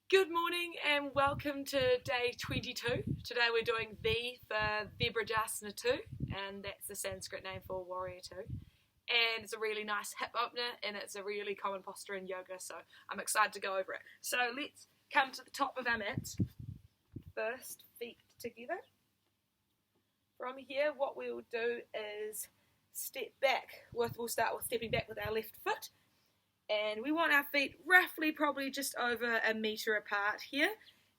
Good morning and welcome to day 22. Today we're doing V for Virabhadrasana 2, and that's the Sanskrit name for warrior 2. And it's a really nice hip opener and it's a really common posture in yoga, so I'm excited to go over it. So let's come to the top of our mat. First, feet together. From here, what we'll do is step back. We'll start with stepping back with our left foot. And we want our feet roughly probably just over a metre apart here.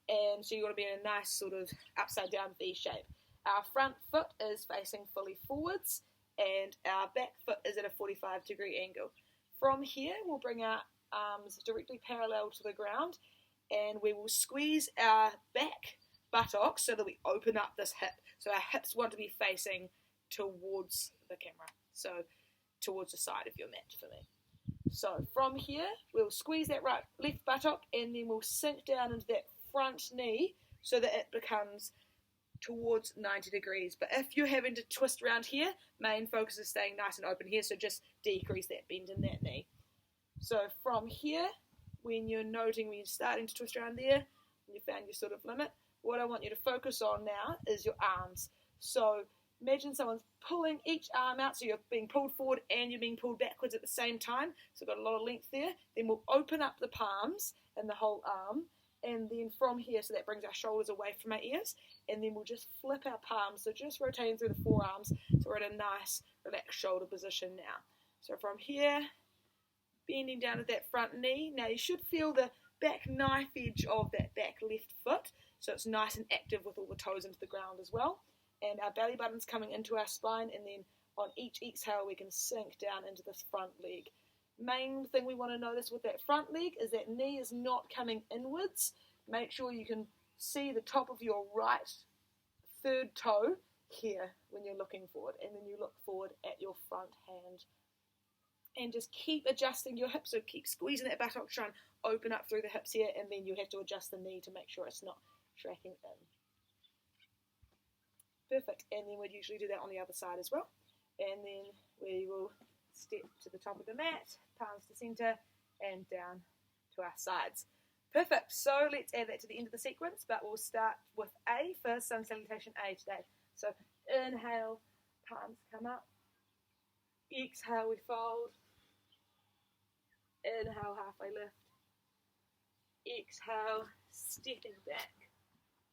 And so you want to be in a nice sort of upside down V shape. Our front foot is facing fully forwards and our back foot is at a 45-degree angle. From here, we'll bring our arms directly parallel to the ground and we will squeeze our back buttocks so that we open up this hip. So our hips want to be facing towards the camera. So towards the side of your mat for me. So from here, we'll squeeze that left buttock and then we'll sink down into that front knee so that it becomes towards 90 degrees. But if you're having to twist around here, main focus is staying nice and open here, so just decrease that bend in that knee. So from here, when you're starting to twist around there, and you found your sort of limit, what I want you to focus on now is your arms. So imagine someone's pulling each arm out, so you're being pulled forward and you're being pulled backwards at the same time. So we've got a lot of length there. Then we'll open up the palms and the whole arm. And then from here, so that brings our shoulders away from our ears. And then we'll just flip our palms, so just rotating through the forearms. So we're at a nice, relaxed shoulder position now. So from here, bending down at that front knee. Now you should feel the back knife edge of that back left foot. So it's nice and active with all the toes into the ground as well. And our belly button's coming into our spine, and then on each exhale we can sink down into this front leg. Main thing we want to notice with that front leg is that knee is not coming inwards. Make sure you can see the top of your right third toe here when you're looking forward, and then you look forward at your front hand. And just keep adjusting your hips, so keep squeezing that buttock, try and open up through the hips here, and then you have to adjust the knee to make sure it's not tracking in. Perfect, and then we'd usually do that on the other side as well. And then we will step to the top of the mat, palms to centre, and down to our sides. Perfect, so let's add that to the end of the sequence, but we'll start with A for Sun Salutation A today. So inhale, palms come up. Exhale, we fold. Inhale, halfway lift. Exhale, stepping back.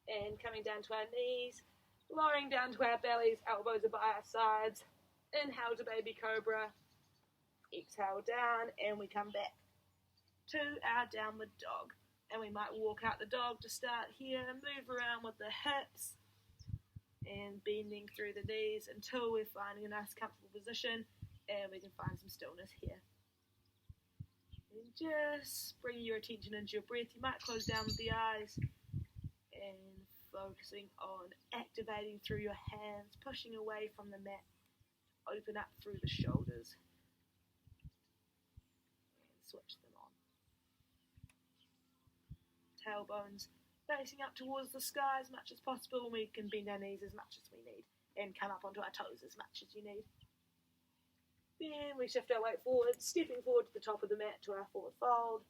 And coming down to our knees. Lowering down to our bellies, elbows are by our sides. Inhale to baby cobra. Exhale down, and we come back to our downward dog. And we might walk out the dog to start here, move around with the hips, and bending through the knees until we're finding a nice comfortable position, and we can find some stillness here. And just bring your attention into your breath. You might close down the eyes, and focusing on activating through your hands, pushing away from the mat, open up through the shoulders, and switch them on. Tailbones facing up towards the sky as much as possible, and we can bend our knees as much as we need, and come up onto our toes as much as you need. Then we shift our weight forward, stepping forward to the top of the mat to our forward fold.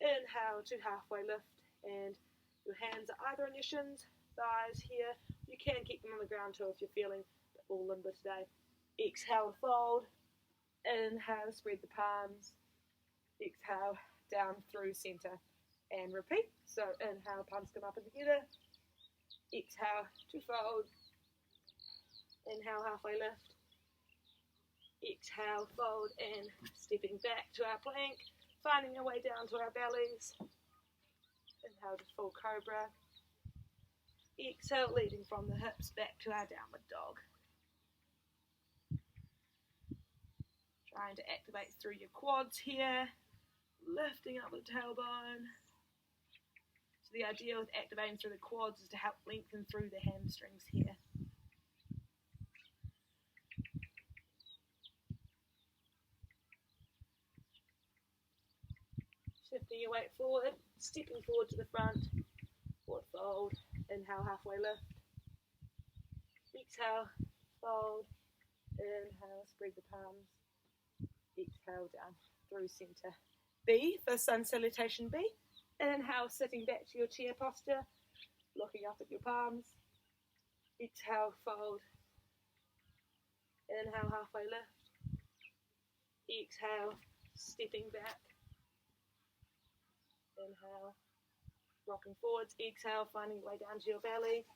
Inhale to halfway lift, and your hands are either on your shins, thighs here. You can keep them on the ground too if you're feeling all limber today. Exhale, fold. Inhale, spread the palms. Exhale, down through centre. And repeat. So inhale, palms come up and together. Exhale to fold. Inhale, halfway lift. Exhale, fold, and stepping back to our plank. Finding our way down to our bellies. Inhale to full cobra. Exhale, leading from the hips back to our downward dog. Trying to activate through your quads here. Lifting up the tailbone. So the idea with activating through the quads is to help lengthen through the hamstrings here. Shifting your weight forward, stepping forward to the front, forward fold, inhale, halfway lift, exhale, fold, inhale, spread the palms, exhale down through centre. B for Sun Salutation B. Inhale, sitting back to your chair posture, looking up at your palms. Exhale, fold. Inhale, halfway lift. Exhale, stepping back. Inhale, rocking forwards. Exhale, finding your way down to your belly.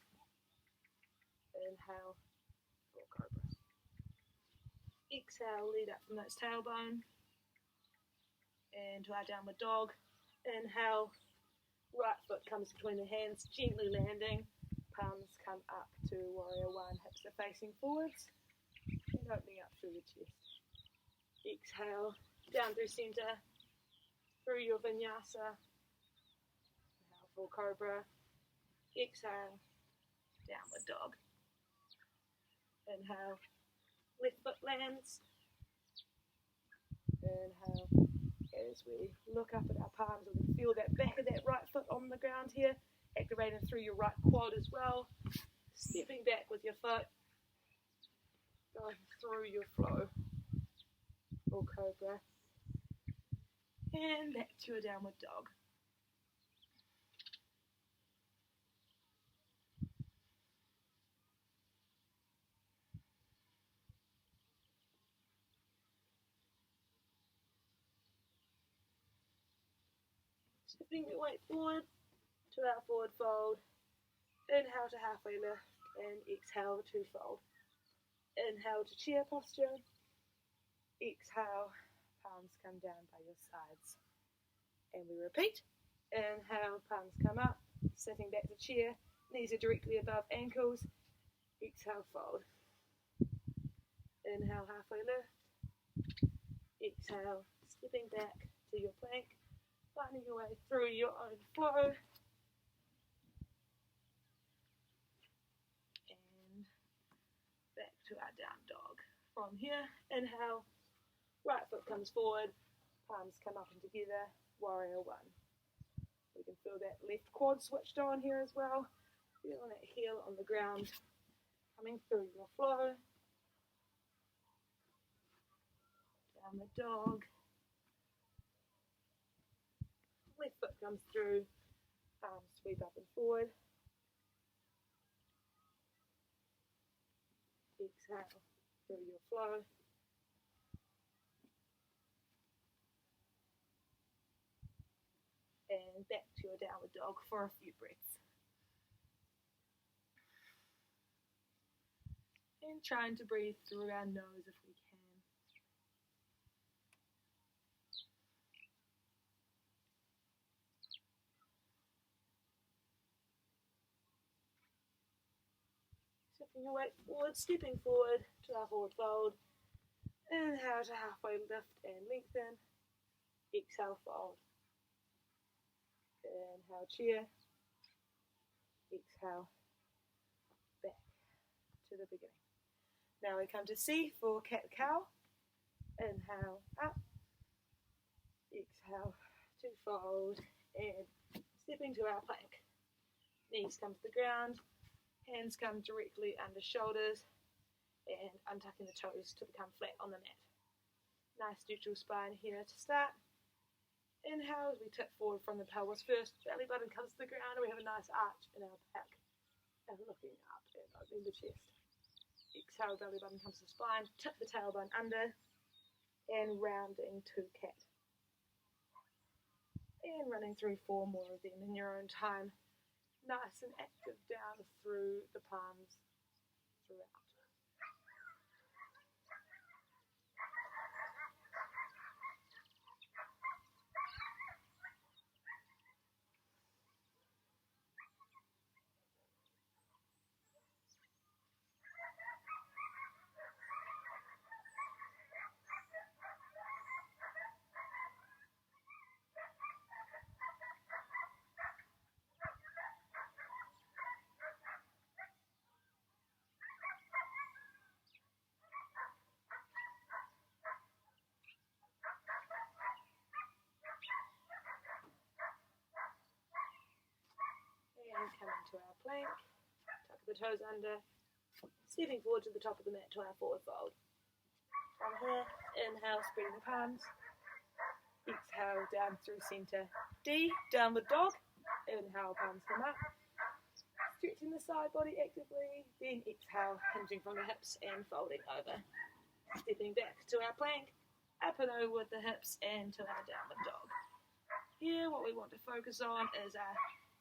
Inhale, full cobra. Exhale, lead up from that tailbone. And to our downward dog. Inhale, right foot comes between the hands, gently landing. Palms come up to warrior one, hips are facing forwards. And opening up through the chest. Exhale, down through center, through your vinyasa. Inhale, full cobra. Exhale, downward dog. Inhale, left foot lands. Inhale, as we look up at our palms, we can feel that back of that right foot on the ground here, activating through your right quad as well. Stepping back with your foot, going through your flow. Full cobra. And back to a downward dog. Shifting your weight forward to our forward fold. Inhale to halfway lift and exhale to fold. Inhale to chair posture. Exhale, palms come down by your sides. And we repeat. Inhale, palms come up, sitting back to chair, knees are directly above ankles. Exhale, fold. Inhale, halfway lift. Exhale, stepping back to your plank, finding your way through your own flow. And back to our down dog. From here, inhale, right foot comes forward, palms come up and together, warrior one. We can feel that left quad switched on here as well. Feeling that heel on the ground, coming through your flow. Down the dog. Left foot comes through, palms sweep up and forward. Exhale through your flow. And back to your downward dog for a few breaths. And trying to breathe through our nose if we can. Shifting your weight forward, stepping forward to our forward fold. Inhale to halfway lift and lengthen. Exhale, fold. Inhale, chair. Exhale, back to the beginning. Now we come to C for cat-cow. Inhale, up. Exhale, to fold. And stepping to our plank. Knees come to the ground. Hands come directly under shoulders. And untucking the toes to become flat on the mat. Nice neutral spine here to start. Inhale as we tip forward from the pelvis first. Belly button comes to the ground and we have a nice arch in our back. And looking up and opening the chest. Exhale, belly button comes to the spine. Tip the tailbone under. And rounding to cat. And running through 4 more of them in your own time. Nice and active down through the palms throughout. Coming to our plank, tuck the toes under, stepping forward to the top of the mat to our forward fold. From here, inhale, spreading the palms, exhale. exhale, down through centre. D, downward dog. Inhale, palms come up. Stretching the side body actively. Then exhale, hinging from the hips and folding over. Stepping back to our plank. Up and over with the hips and to our downward dog. Here, what we want to focus on is our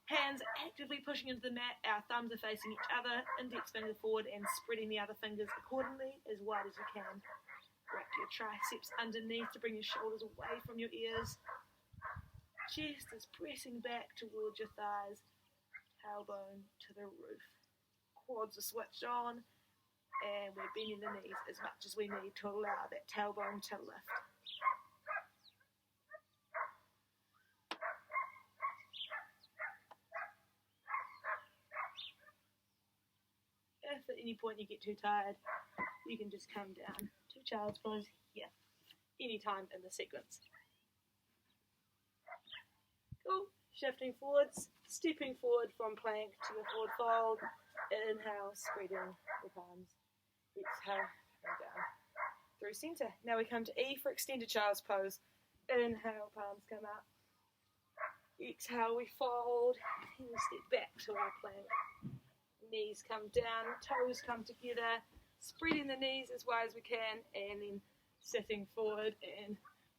hands actively pushing into the mat. Our thumbs are facing each other. Index finger forward and spreading the other fingers accordingly as wide as you can. Wrap your triceps underneath to bring your shoulders away from your ears. Chest is pressing back towards your thighs. Tailbone to the roof. Quads are switched on. And we're bending the knees as much as we need to allow that tailbone to lift. If at any point you get too tired, you can just come down to child's pose here, anytime in the sequence. Cool. Shifting forwards, stepping forward from plank to your forward fold. Inhale, spreading the palms. Exhale, and down through centre. Now we come to E for extended child's pose. Inhale, palms come up. Exhale, we fold, and we step back to our plank. Knees come down, toes come together, spreading the knees as wide as we can, and then sitting forward and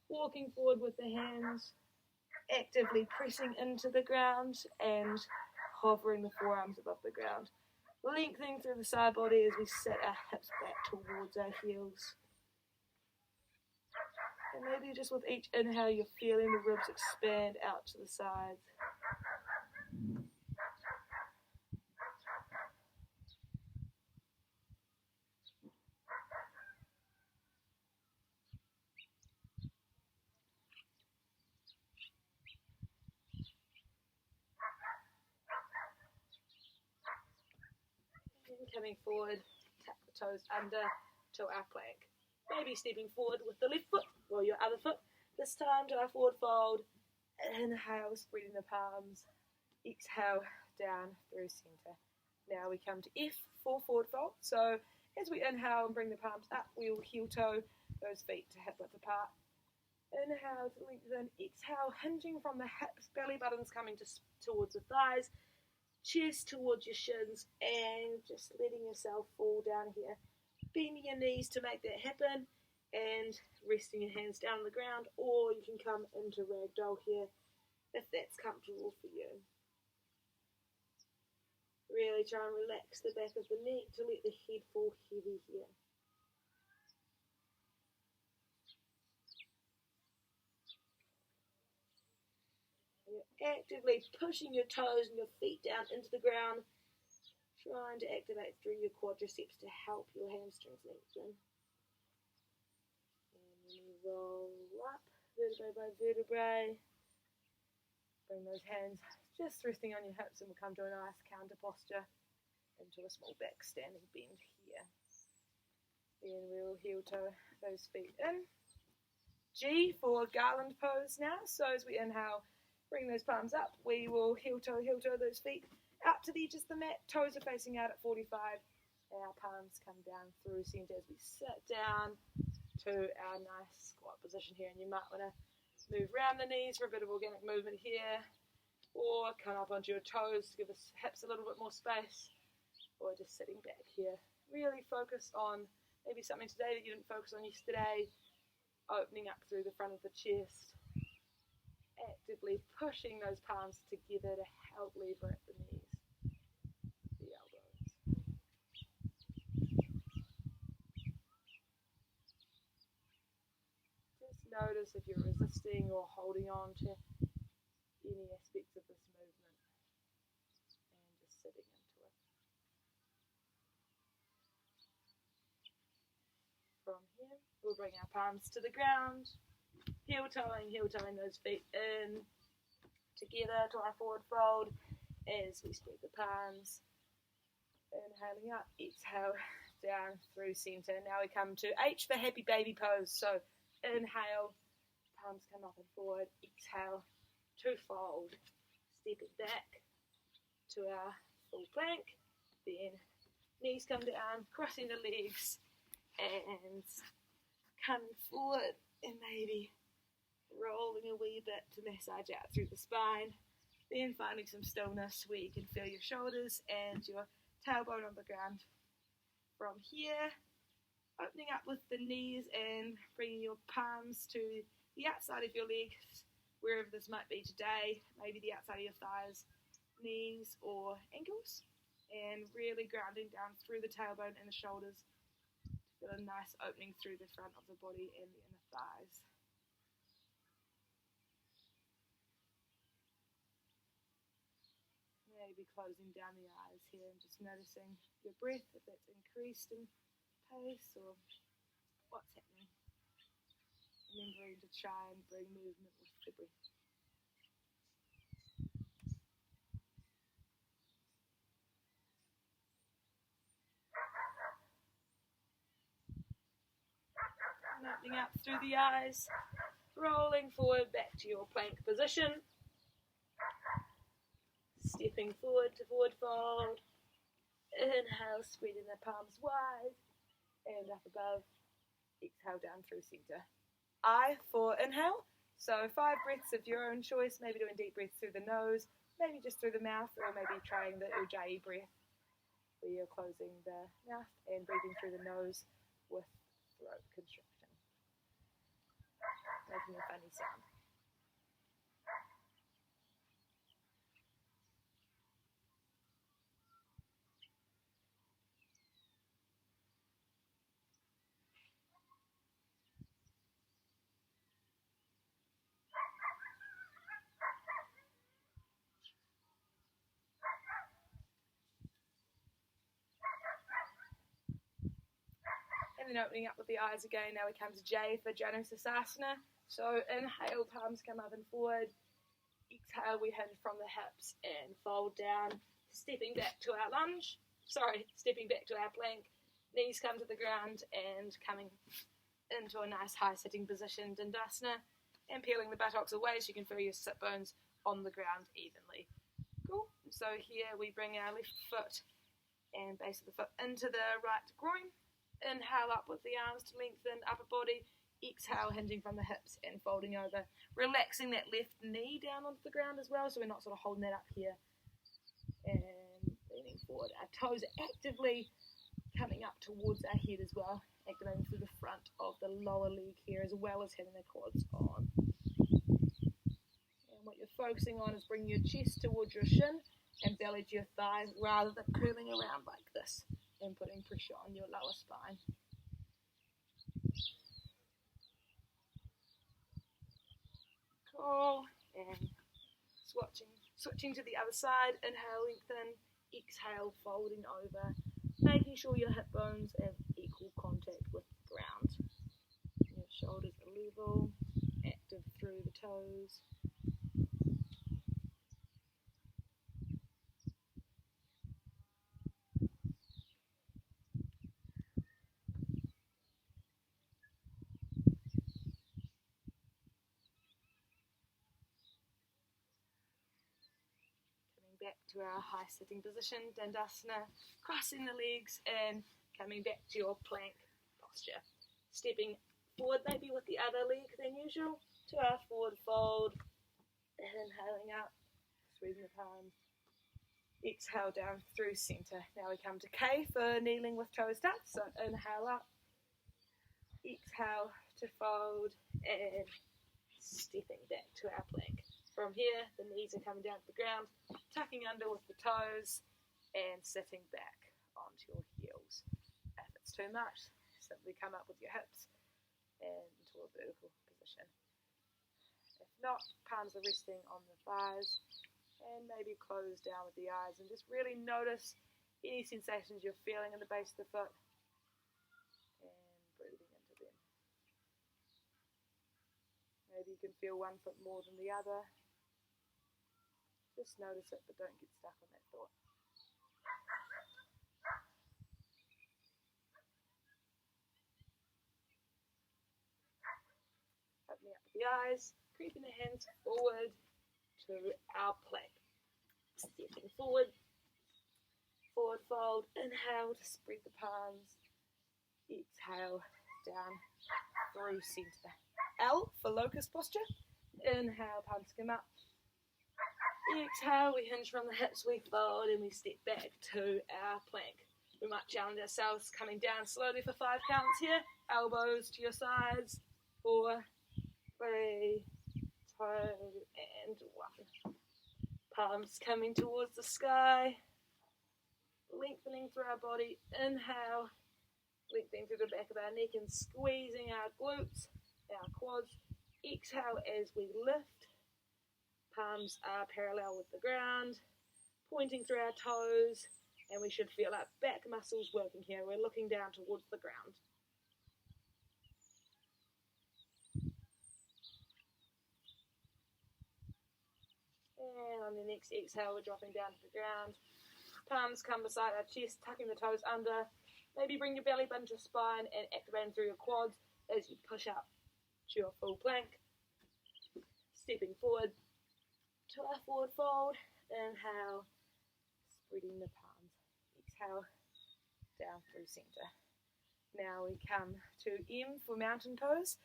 walking forward with the hands, actively pressing into the ground and hovering the forearms above the ground. Lengthening through the side body as we set our hips back towards our heels. And maybe just with each inhale you're feeling the ribs expand out to the sides. Coming forward, tap the toes under to our plank. Maybe stepping forward with the left foot or your other foot. This time to our forward fold. Inhale, spreading the palms. Exhale, down through centre. Now we come to F for forward fold. So as we inhale and bring the palms up, we will heel toe those feet to hip width apart. Inhale to lengthen. Exhale, hinging from the hips, belly buttons coming towards the thighs. Chest towards your shins and just letting yourself fall down here. Bending your knees to make that happen and resting your hands down on the ground, or you can come into ragdoll here if that's comfortable for you. Really try and relax the back of the neck to let the head fall heavy here. Actively pushing your toes and your feet down into the ground, trying to activate through your quadriceps to help your hamstrings lengthen. And then you roll up, vertebrae by vertebrae. Bring those hands just resting on your hips, and we'll come to a nice counter posture into a small back standing bend here. Then we'll heel toe those feet in. G for garland pose now. So as we inhale, bring those palms up. We will heel toe those feet out to the edges of the mat. Toes are facing out at 45. And our palms come down through centre as we sit down to our nice squat position here. And you might want to move around the knees for a bit of organic movement here. Or come up onto your toes to give the hips a little bit more space. Or just sitting back here. Really focus on maybe something today that you didn't focus on yesterday. Opening up through the front of the chest. Actively pushing those palms together to help lever at the knees, the elbows. Just notice if you're resisting or holding on to any aspects of this movement and just sitting into it. From here, we'll bring our palms to the ground. Heel toeing those feet in together to our forward fold as we spread the palms. Inhaling up, exhale down through centre. Now we come to H for happy baby pose. So inhale, palms come up and forward. Exhale to fold. Step it back to our full plank. Then knees come down, crossing the legs and coming forward and maybe rolling a wee bit to massage out through the spine, then finding some stillness where you can feel your shoulders and your tailbone on the ground. From here, opening up with the knees and bringing your palms to the outside of your legs, wherever this might be today, maybe the outside of your thighs, knees or ankles, and really grounding down through the tailbone and the shoulders to feel a nice opening through the front of the body and the inner thighs. Maybe closing down the eyes here and just noticing your breath, if that's increased in pace or what's happening. Remembering to try and bring movement with the breath. And opening up through the eyes, rolling forward back to your plank position. Stepping forward to forward fold. Inhale, spreading the palms wide and up above. Exhale down through center. I for inhale. So 5 breaths of your own choice, maybe doing deep breaths through the nose, maybe just through the mouth, or maybe trying the Ujjayi breath where you're closing the mouth and breathing through the nose with throat constriction, making a funny sound. And then opening up with the eyes again, now we come to J for Virabhadrasana. So inhale, palms come up and forward. Exhale, we hinge from the hips and fold down, stepping back to our lunge. Stepping back to our plank. Knees come to the ground and coming into a nice high sitting position, Dandasana, and peeling the buttocks away so you can feel your sit bones on the ground evenly. Cool. So here we bring our left foot and base of the foot into the right groin. Inhale up with the arms to lengthen upper body. Exhale, hinging from the hips and folding over. Relaxing that left knee down onto the ground as well, so we're not sort of holding that up here. And leaning forward. Our toes are actively coming up towards our head as well, activating through the front of the lower leg here as well as having the quads on. And what you're focusing on is bringing your chest towards your shin and belly to your thigh rather than curling around like this and putting pressure on your lower spine. Cool. And switching to the other side. Inhale, lengthen. Exhale, folding over. Making sure your hip bones have equal contact with the ground. Your shoulders are level, active through the toes. Back to our high sitting position, Dandasana, crossing the legs and coming back to your plank posture. Stepping forward maybe with the other leg than usual to our forward fold. Inhaling up, squeezing the palms. Exhale down through center. Now we come to K for kneeling with toes touched. So inhale up, exhale to fold and stepping back to our plank. From here, the knees are coming down to the ground, tucking under with the toes, and sitting back onto your heels. If it's too much, simply come up with your hips and into a vertical position. If not, palms are resting on the thighs, and maybe close down with the eyes, and just really notice any sensations you're feeling in the base of the foot, and breathing into them. Maybe you can feel one foot more than the other. Just notice it, but don't get stuck on that thought. Opening up the eyes, creeping the hands forward to our plank. Stepping forward, forward fold, inhale to spread the palms. Exhale down through center. L for locust posture. Inhale, palms come up. Exhale, we hinge from the hips, we fold, and we step back to our plank. We might challenge ourselves coming down slowly for 5 counts here. Elbows to your sides. 4, 3, 2, and 1. Palms coming towards the sky. Lengthening through our body. Inhale. Lengthening through the back of our neck and squeezing our glutes, our quads. Exhale as we lift. Palms are parallel with the ground, pointing through our toes, and we should feel our back muscles working here. We're looking down towards the ground. And on the next exhale, we're dropping down to the ground. Palms come beside our chest, tucking the toes under. Maybe bring your belly button to your spine and activating through your quads as you push up to your full plank. Stepping forward to our forward fold. Inhale, spreading the palms. Exhale, down through center. Now we come to M for mountain pose.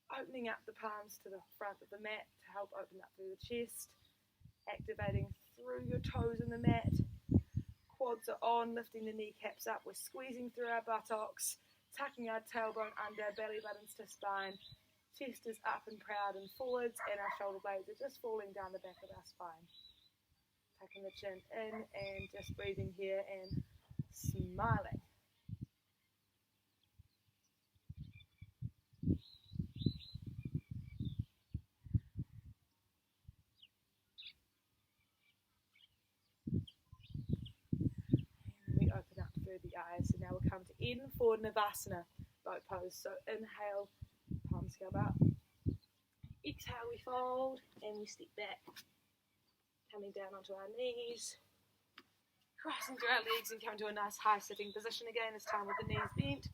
Opening up the palms to the front of the mat to help open up through the chest. Activating through your toes in the mat. Quads are on, lifting the kneecaps up. We're squeezing through our buttocks, tucking our tailbone under, belly buttons to spine. Chest is up and proud and forwards, and our shoulder blades are just falling down the back of our spine. Tucking the chin in and just breathing here and smiling. And we open up through the eyes. So now we'll come to N for Navasana, boat pose. So inhale, palms come up. Exhale, we fold and we step back. Coming down onto our knees. Crossing through our legs and coming to a nice high sitting position again, this time with the knees bent.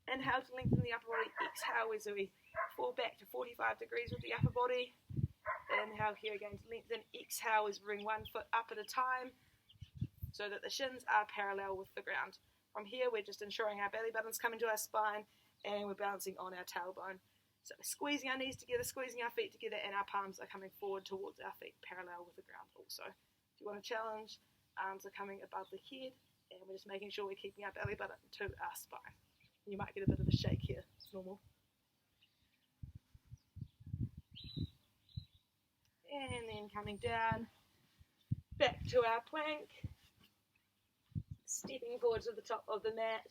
Inhale to lengthen the upper body. Exhale as we fall back to 45 degrees with the upper body. Inhale here again to lengthen. Exhale as we bring one foot up at a time so that the shins are parallel with the ground. From here, we're just ensuring our belly button's coming to our spine and we're balancing on our tailbone. So squeezing our knees together, squeezing our feet together, and our palms are coming forward towards our feet, parallel with the ground also. If you want to challenge, arms are coming above the head, and we're just making sure we're keeping our belly button to our spine. You might get a bit of a shake here, it's normal. And then coming down, back to our plank. Stepping forward to the top of the mat,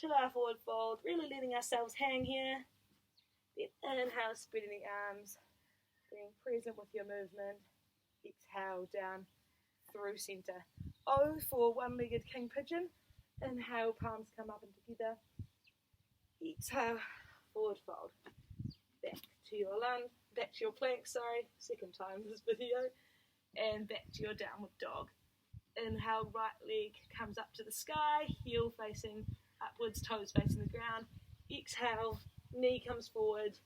to our forward fold, really letting ourselves hang here. Then inhale, spreading the arms, being present with your movement. Exhale, down through center. O for one-legged king pigeon. Inhale, palms come up and together. Exhale, forward fold. Back to your lunge, back to your plank, second time this video. And back to your downward dog. Inhale, right leg comes up to the sky, heel facing upwards, toes facing the ground. Exhale, knee comes forward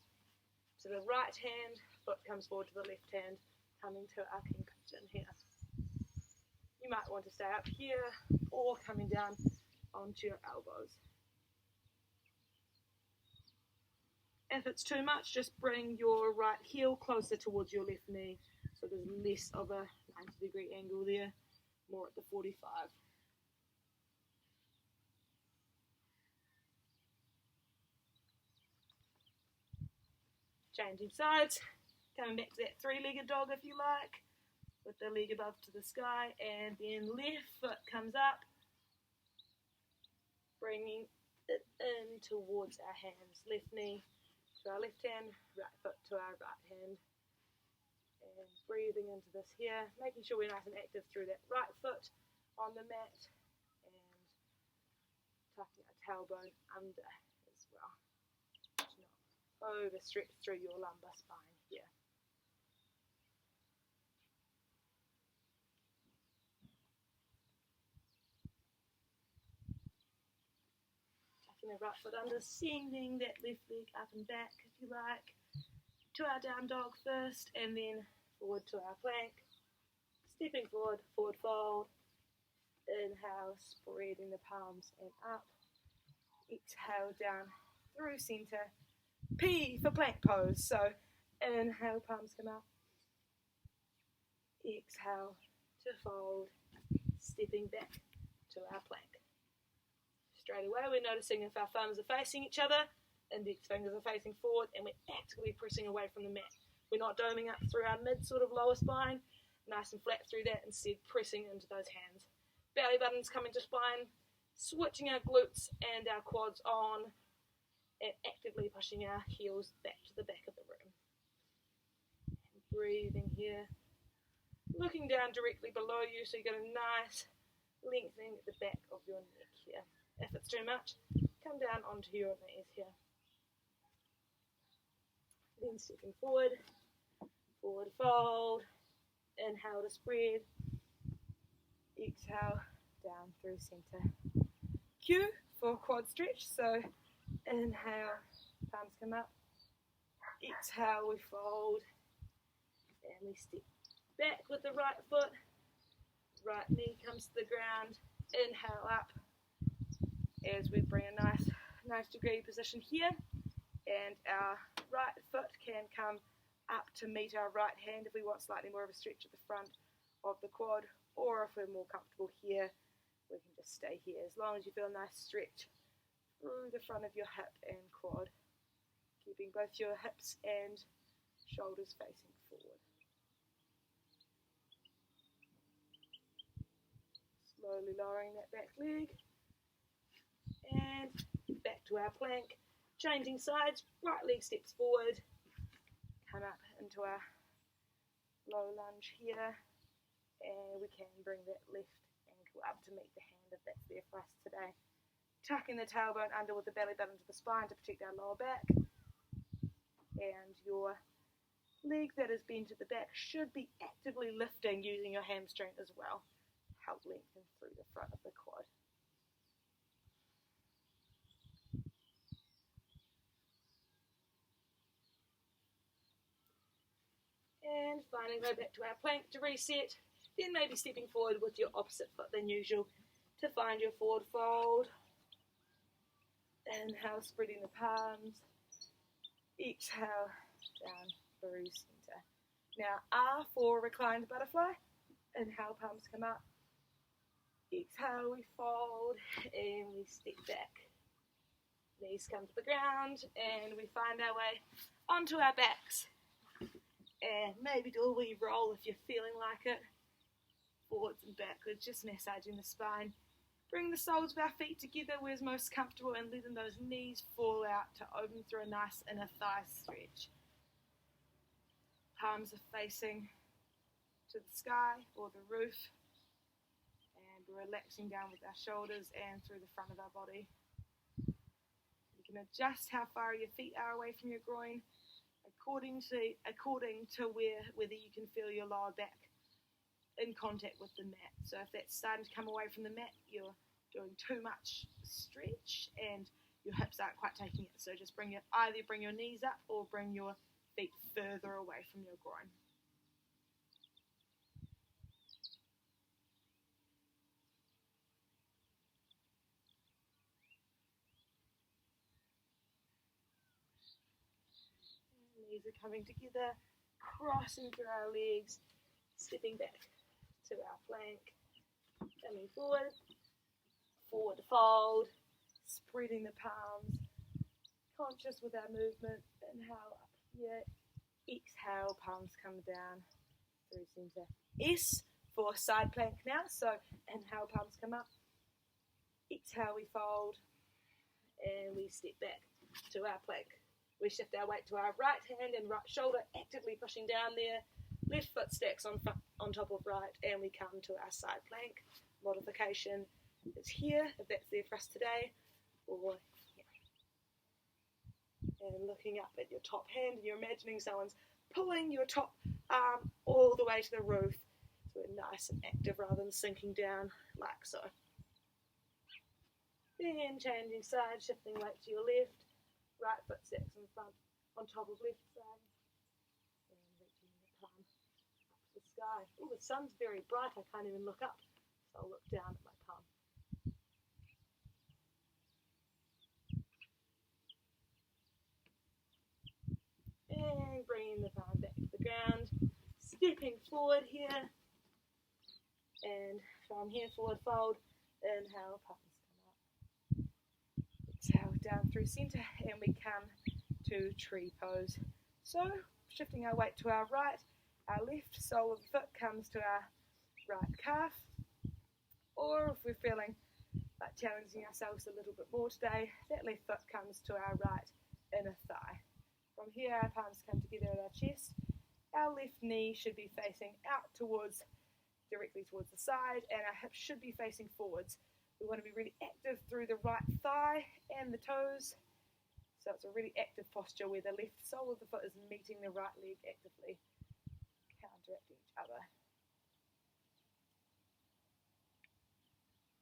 to the right hand, foot comes forward to the left hand, coming to our king pigeon here. You might want to stay up here or coming down onto your elbows. If it's too much, just bring your right heel closer towards your left knee so there's less of a 90-degree angle there, more at the 45. Changing sides, coming back to that three-legged dog if you like, with the leg above to the sky, and then left foot comes up, bringing it in towards our hands. Left knee to our left hand, right foot to our right hand, and breathing into this here, making sure we're nice and active through that right foot on the mat, and tucking our tailbone under as well. Overstretch through your lumbar spine here. Tucking the right foot under, sending that left leg up and back if you like, to our down dog first, and then forward to our plank. Stepping forward, forward fold. Inhale, spreading the palms and up. Exhale, down through center. P for plank pose. So Inhale, palms come up. Exhale to fold, stepping back to our plank. Straight away we're noticing if our thumbs are facing each other, index fingers are facing forward, and we're actively pressing away from the mat. We're not doming up through our mid sort of lower spine, nice and flat through that, instead pressing into those hands. Belly buttons coming to spine, switching our glutes and our quads on, and actively pushing our heels back to the back of the room. And breathing here, looking down directly below you, so you get a nice lengthening at the back of your neck here. If it's too much, come down onto your knees here. Then stepping forward, forward fold, inhale to spread, exhale down through center. Q for quad stretch, so inhale, palms come up, exhale we fold, and we step back with the right foot, right knee comes to the ground, inhale up as we bring a nice degree position here, and our right foot can come up to meet our right hand if we want slightly more of a stretch at the front of the quad, or if we're more comfortable here, we can just stay here as long as you feel a nice stretch through the front of your hip and quad, keeping both your hips and shoulders facing forward. Slowly lowering that back leg, and back to our plank, changing sides, right leg steps forward, come up into our low lunge here, and we can bring that left ankle up to meet the hand if that's there for us today. Tucking the tailbone under with the belly button to the spine to protect our lower back, and your leg that is bent at the back should be actively lifting using your hamstring as well. Help lengthen through the front of the quad. And finally go back to our plank to reset, then maybe stepping forward with your opposite foot than usual to find your forward fold. Inhale, spreading the palms, exhale down through center. Now R for reclined butterfly, inhale, palms come up, exhale we fold and we step back. Knees come to the ground and we find our way onto our backs. And maybe do a wee roll if you're feeling like it. Forwards and backwards, just massaging the spine. Bring the soles of our feet together where's most comfortable and letting those knees fall out to open through a nice inner thigh stretch. Palms are facing to the sky or the roof. And we're relaxing down with our shoulders and through the front of our body. You can adjust how far your feet are away from your groin, according to whether you can feel your lower back in contact with the mat. So if that's starting to come away from the mat, you're doing too much stretch and your hips aren't quite taking it. So just either bring your knees up or bring your feet further away from your groin. Knees are coming together, crossing through our legs, stepping back to our plank, coming forward, forward fold, spreading the palms, conscious with our movement. Inhale up here, exhale, palms come down through center. S for side plank now, so inhale, palms come up, exhale, we fold, and we step back to our plank. We shift our weight to our right hand and right shoulder, actively pushing down there. Left foot stacks on top of right, and we come to our side plank. Modification is here, if that's there for us today, or here. And looking up at your top hand, and you're imagining someone's pulling your top arm all the way to the roof. So we're nice and active rather than sinking down like so. Then changing side, shifting weight to your left. Right foot stacks in front on top of left side. And reaching the palm up to the sky. Oh, the sun's very bright, I can't even look up. So I'll look down at my palm. And bringing the palm ground, stepping forward here, and from here forward fold, inhale, palms come up, exhale down through center, and we come to tree pose. So shifting our weight to our right, our left sole of the foot comes to our right calf, or if we're feeling like challenging ourselves a little bit more today, that left foot comes to our right inner thigh. From here our palms come together at our chest, our left knee should be facing out directly towards the side, and our hips should be facing forwards. We want to be really active through the right thigh and the toes. So it's a really active posture where the left sole of the foot is meeting the right leg actively, counteracting each other.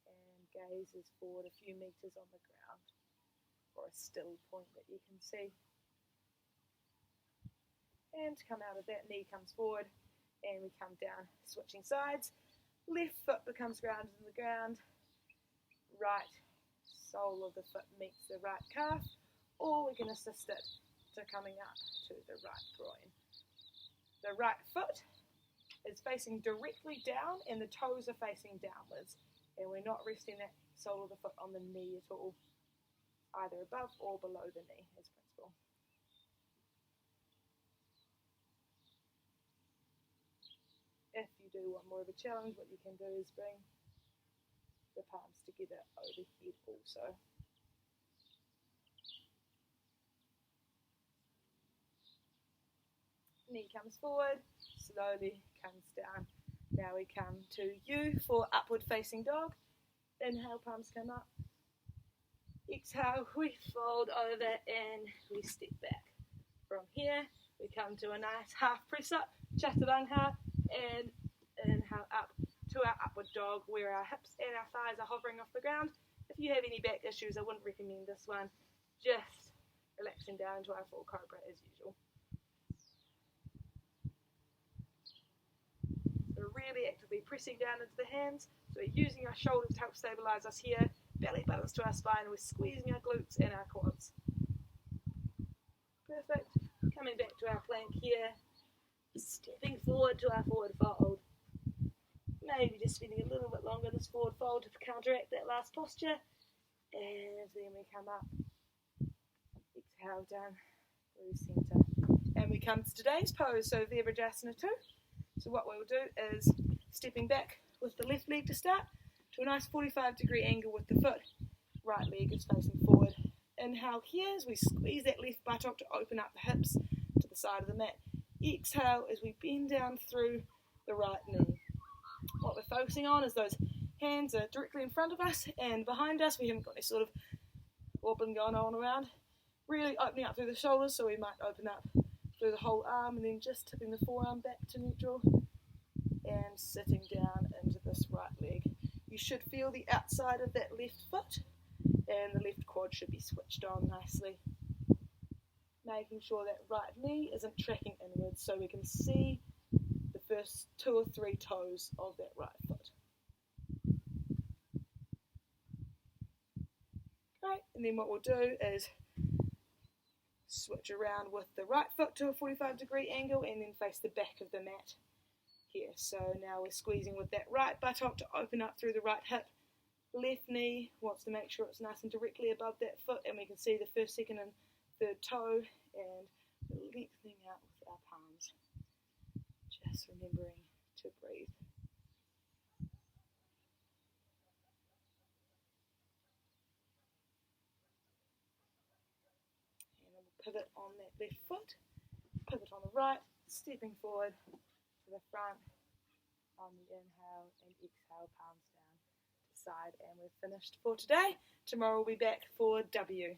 And gazes forward a few meters on the ground for a still point that you can see. And to come out of that, knee comes forward and we come down, switching sides. Left foot becomes grounded in the ground. Right sole of the foot meets the right calf, or we can assist it to coming up to the right groin. The right foot is facing directly down and the toes are facing downwards, and we're not resting that sole of the foot on the knee at all, either above or below the knee as principle. If you do want more of a challenge, what you can do is bring the palms together overhead also. Knee comes forward, slowly comes down. Now we come to U for upward facing dog. Inhale, palms come up. Exhale, we fold over and we step back. From here, we come to a nice half press up, chaturanga, and inhale up to our upward dog where our hips and our thighs are hovering off the ground. If you have any back issues, I wouldn't recommend this one. Just relaxing down into our full cobra as usual. So really actively pressing down into the hands. So we're using our shoulders to help stabilize us here. Belly buttons to our spine. We're squeezing our glutes and our quads. Perfect. Coming back to our plank here. Stepping forward to our forward fold. Maybe just spending a little bit longer in this forward fold to counteract that last posture. And then we come up. Exhale down through centre. And we come to today's pose, so Virabhadrasana 2. So what we'll do is stepping back with the left leg to start to a nice 45-degree angle with the foot. Right leg is facing forward. Inhale here as we squeeze that left buttock to open up the hips to the side of the mat. Exhale as we bend down through the right knee. What we're focusing on is those hands are directly in front of us and behind us. We haven't got any sort of wobbling going on around. Really opening up through the shoulders, so we might open up through the whole arm and then just tipping the forearm back to neutral and sitting down into this right leg. You should feel the outside of that left foot and the left quad should be switched on nicely. Making sure that right knee isn't tracking inwards so we can see the first 2 or 3 toes of that right foot. Great, and then what we'll do is switch around with the right foot to a 45-degree angle and then face the back of the mat here. So now we're squeezing with that right buttock to open up through the right hip. Left knee wants to make sure it's nice and directly above that foot, and we can see the first, second and third toe, and lengthening out with our palms. Just remembering to breathe. And then we'll pivot on that left foot, pivot on the right, stepping forward to the front on the inhale and exhale, palms down to side, and we're finished for today. Tomorrow we'll be back for W.